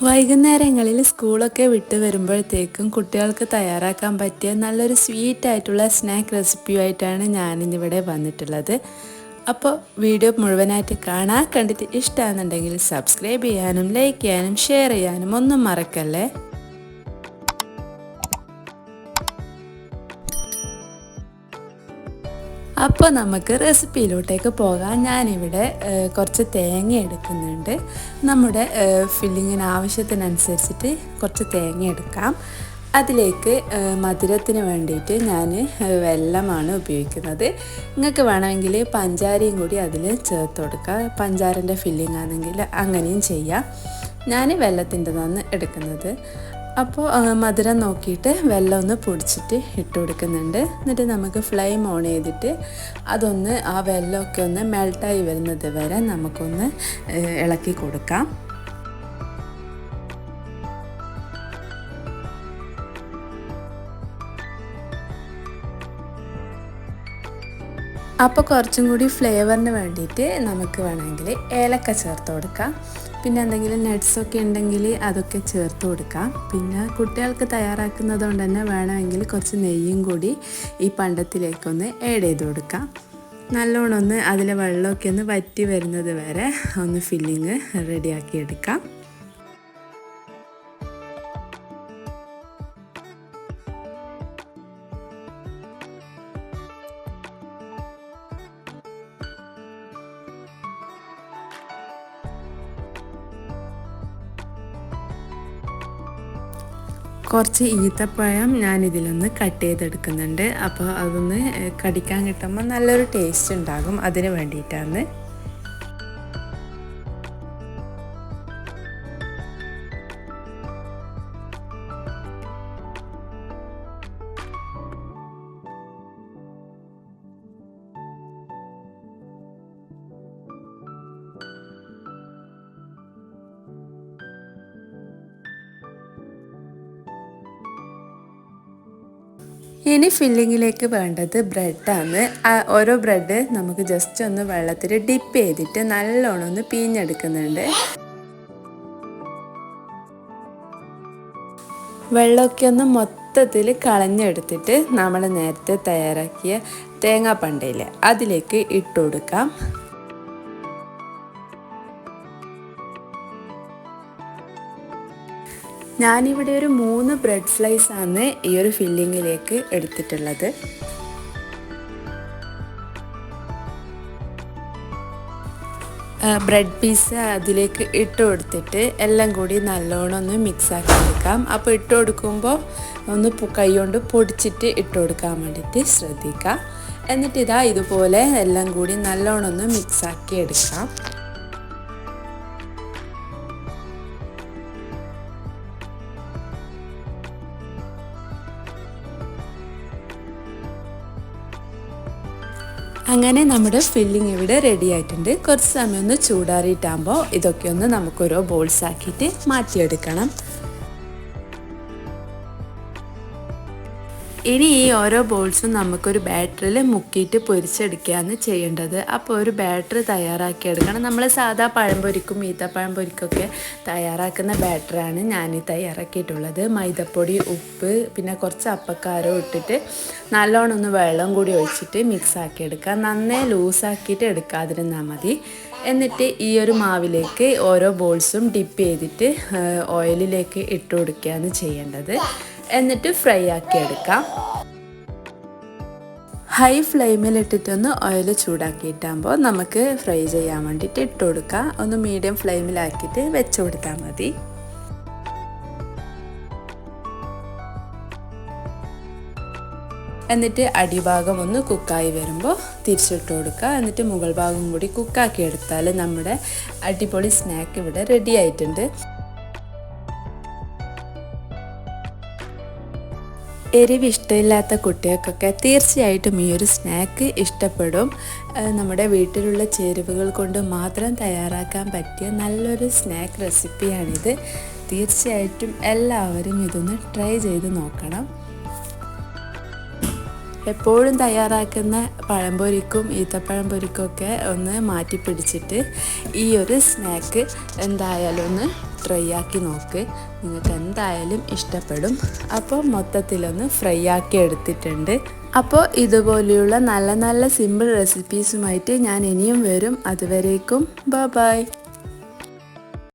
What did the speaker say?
വൈകുന്നേരങ്ങളിൽ സ്കൂളൊക്കെ വിട്ട് വരുമ്പോഴത്തേക്കും കുട്ടികൾക്ക് തയ്യാറാക്കാൻ പറ്റിയ നല്ലൊരു സ്വീറ്റായിട്ടുള്ള സ്നാക്ക് റെസിപ്പിയുമായിട്ടാണ് ഞാനിന്നിവിടെ വന്നിട്ടുള്ളത്. അപ്പോൾ വീഡിയോ മുഴുവനായിട്ട് കണ്ടിട്ട് ഇഷ്ടമാണെന്നുണ്ടെങ്കിൽ സബ്സ്ക്രൈബ് ചെയ്യാനും ലൈക്ക് ചെയ്യാനും ഷെയർ ചെയ്യാനും ഒന്നും മറക്കല്ലേ. അപ്പോൾ നമുക്ക് റെസിപ്പിയിലോട്ടേക്ക് പോകാം. ഞാനിവിടെ കുറച്ച് തേങ്ങ എടുക്കുന്നുണ്ട്. നമ്മുടെ ഫില്ലിങ്ങിന് ആവശ്യത്തിനനുസരിച്ചിട്ട് കുറച്ച് തേങ്ങ എടുക്കാം. അതിലേക്ക് മധുരത്തിന് വേണ്ടിയിട്ട് ഞാൻ വെല്ലമാണ് ഉപയോഗിക്കുന്നത്. നിങ്ങൾക്ക് വേണമെങ്കിൽ പഞ്ചാരയും കൂടി അതിൽ ചേർത്ത് കൊടുക്കുക. പഞ്ചാരൻ്റെ ഫില്ലിംഗ് ആണെങ്കിൽ അങ്ങനെയും ചെയ്യാം. ഞാൻ വെല്ലത്തിൻ്റെതാണ് എടുക്കുന്നത്. അപ്പോൾ മധുരം നോക്കിയിട്ട് വെള്ളം ഒന്ന് പൊടിച്ചിട്ട് ഇട്ട് കൊടുക്കുന്നുണ്ട്. എന്നിട്ട് നമുക്ക് ഫ്ലെയിം ഓൺ ചെയ്തിട്ട് അതൊന്ന് ആ വെള്ളമൊക്കെ ഒന്ന് മെൽട്ടായി വരുന്നത് വരെ നമുക്കൊന്ന് ഇളക്കി കൊടുക്കാം. അപ്പോൾ കുറച്ചും കൂടി ഫ്ലേവറിന് വേണ്ടിയിട്ട് നമുക്ക് വേണമെങ്കിൽ ഏലക്ക ചേർത്ത് കൊടുക്കാം. പിന്നെ എന്തെങ്കിലും നട്ട്സൊക്കെ ഉണ്ടെങ്കിൽ അതൊക്കെ ചേർത്ത് കൊടുക്കാം. പിന്നെ കുട്ടികൾക്ക് തയ്യാറാക്കുന്നത് കൊണ്ട് തന്നെ വേണമെങ്കിൽ കുറച്ച് നെയ്യും കൂടി ഈ പണ്ടത്തിലേക്കൊന്ന് ആഡ് ചെയ്ത് കൊടുക്കാം. നല്ലോണം ഒന്ന് അതിലെ വെള്ളമൊക്കെ ഒന്ന് വറ്റി വരുന്നത് വരെ ഒന്ന് ഫില്ലിങ് റെഡിയാക്കി എടുക്കാം. കുറച്ച് ഈത്തപ്പഴം ഞാനിതിലൊന്ന് കട്ട് ചെയ്തെടുക്കുന്നുണ്ട്. അപ്പോൾ അതൊന്ന് കടിക്കാൻ കിട്ടുമ്പോൾ നല്ലൊരു ടേസ്റ്റ് ഉണ്ടാകും, അതിന് വേണ്ടിയിട്ടാണ്. ഇനി ഫില്ലിങ്ങിലേക്ക് വേണ്ടത് ബ്രെഡാണ്. ഓരോ ബ്രെഡ് നമുക്ക് ജസ്റ്റ് ഒന്ന് വെള്ളത്തിൽ ഡിപ്പ് ചെയ്തിട്ട് നല്ലോണം ഒന്ന് പിഴിഞ്ഞെടുക്കുന്നുണ്ട്. വെള്ളമൊക്കെ ഒന്ന് മൊത്തത്തിൽ കളഞ്ഞെടുത്തിട്ട് നമ്മൾ നേരത്തെ തയ്യാറാക്കിയ തേങ്ങാപ്പണ്ടയില്ലേ അതിലേക്ക് ഇട്ട് കൊടുക്കാം. ഞാനിവിടെ ഒരു 3 ബ്രെഡ് സ്ലൈസാണ് ഈ ഒരു ഫില്ലിങ്ങിലേക്ക് എടുത്തിട്ടുള്ളത്. ബ്രെഡ് പീസ് അതിലേക്ക് ഇട്ട് കൊടുത്തിട്ട് എല്ലാം കൂടി നല്ലോണം ഒന്ന് മിക്സാക്കി എടുക്കാം. അപ്പോൾ ഇട്ട് കൊടുക്കുമ്പോൾ ഒന്ന് കൈ കൊണ്ട് പൊടിച്ചിട്ട് ഇട്ട് കൊടുക്കാൻ വേണ്ടിയിട്ട് ശ്രദ്ധിക്കാം. എന്നിട്ട് ഇതുപോലെ എല്ലാം കൂടി നല്ലോണം ഒന്ന് മിക്സാക്കി എടുക്കാം. അങ്ങനെ നമ്മുടെ ഫില്ലിംഗ് ഇവിടെ റെഡി ആയിട്ടുണ്ട്. കുറച്ച് സമയം ഒന്ന് ചൂടാറിയിട്ടാകുമ്പോൾ ഇതൊക്കെ ഒന്ന് നമുക്കൊരോ ബോൾസ് ആക്കിയിട്ട് മാറ്റിയെടുക്കണം. ഇനി ഈ ഓരോ ബോൾസും നമുക്കൊരു ബാറ്ററിൽ മുക്കിയിട്ട് പൊരിച്ചെടുക്കുകയാണ് ചെയ്യേണ്ടത്. അപ്പോൾ ഒരു ബാറ്ററി തയ്യാറാക്കിയെടുക്കണം. നമ്മൾ സാധാ പഴംപൊരിക്കും ഈത്തപ്പഴം പൊരിക്കൊക്കെ തയ്യാറാക്കുന്ന ബാറ്ററാണ് ഞാൻ തയ്യാറാക്കിയിട്ടുള്ളത്. മൈദപ്പൊടി, ഉപ്പ്, പിന്നെ കുറച്ച് അപ്പക്കാരം ഇട്ടിട്ട് നല്ലോണം ഒന്ന് വെള്ളം കൂടി ഒഴിച്ചിട്ട് മിക്സാക്കി എടുക്കുക. നന്നേ ലൂസാക്കിയിട്ട് എടുക്കാതിരുന്നാൽ മതി. എന്നിട്ട് ഈ ഒരു മാവിലേക്ക് ഓരോ ബോൾസും ഡിപ്പ് ചെയ്തിട്ട് ഓയിലിലേക്ക് ഇട്ട് കൊടുക്കുകയാണ് ചെയ്യേണ്ടത്. എന്നിട്ട് ഫ്രൈ ആക്കി എടുക്കാം. ഹൈ ഫ്ലെയിമിലിട്ടിട്ടൊന്ന് ഓയിൽ ചൂടാക്കിയിട്ടാകുമ്പോൾ നമുക്ക് ഫ്രൈ ചെയ്യാൻ വേണ്ടിയിട്ട് ഇട്ട് കൊടുക്കാം. ഒന്ന് മീഡിയം ഫ്ലെയിമിലാക്കിയിട്ട് വെച്ച് കൊടുത്താൽ മതി. എന്നിട്ട് അടിഭാഗം ഒന്ന് കുക്കായി വരുമ്പോൾ തിരിച്ചിട്ട് കൊടുക്കുക. എന്നിട്ട് മുകൾ ഭാഗം കൂടി കുക്കാക്കി എടുത്താൽ നമ്മുടെ അടിപൊളി സ്നാക്ക് ഇവിടെ റെഡി ആയിട്ടുണ്ട്. എരിവ് ഇഷ്ടമില്ലാത്ത കുട്ടികൾക്കൊക്കെ തീർച്ചയായിട്ടും ഈ ഒരു സ്നാക്ക് ഇഷ്ടപ്പെടും. നമ്മുടെ വീട്ടിലുള്ള ചേരുവകൾ കൊണ്ട് മാത്രം തയ്യാറാക്കാൻ പറ്റിയ നല്ലൊരു സ്നാക്ക് റെസിപ്പിയാണിത്. തീർച്ചയായിട്ടും എല്ലാവരും ഇതൊന്ന് ട്രൈ ചെയ്ത് നോക്കണം. എപ്പോഴും തയ്യാറാക്കുന്ന പഴംപൊരിക്കും ഈത്തപ്പഴം പൊരിക്കൊക്കെ ഒന്ന് മാറ്റി പിടിച്ചിട്ട് ഈ ഒരു സ്നാക്ക് എന്തായാലും ഒന്ന് ട്രൈ ആക്കി നോക്ക്, നിങ്ങൾക്ക് എന്തായാലും ഇഷ്ടപ്പെടും. അപ്പോൾ മൊത്തത്തിലൊന്ന് ഫ്രൈ ആക്കി എടുത്തിട്ടുണ്ട്. അപ്പോൾ ഇതുപോലെയുള്ള നല്ല നല്ല സിമ്പിൾ റെസിപ്പീസുമായിട്ട് ഞാൻ ഇനിയും വരും. അതുവരേക്കും ബൈ ബൈ.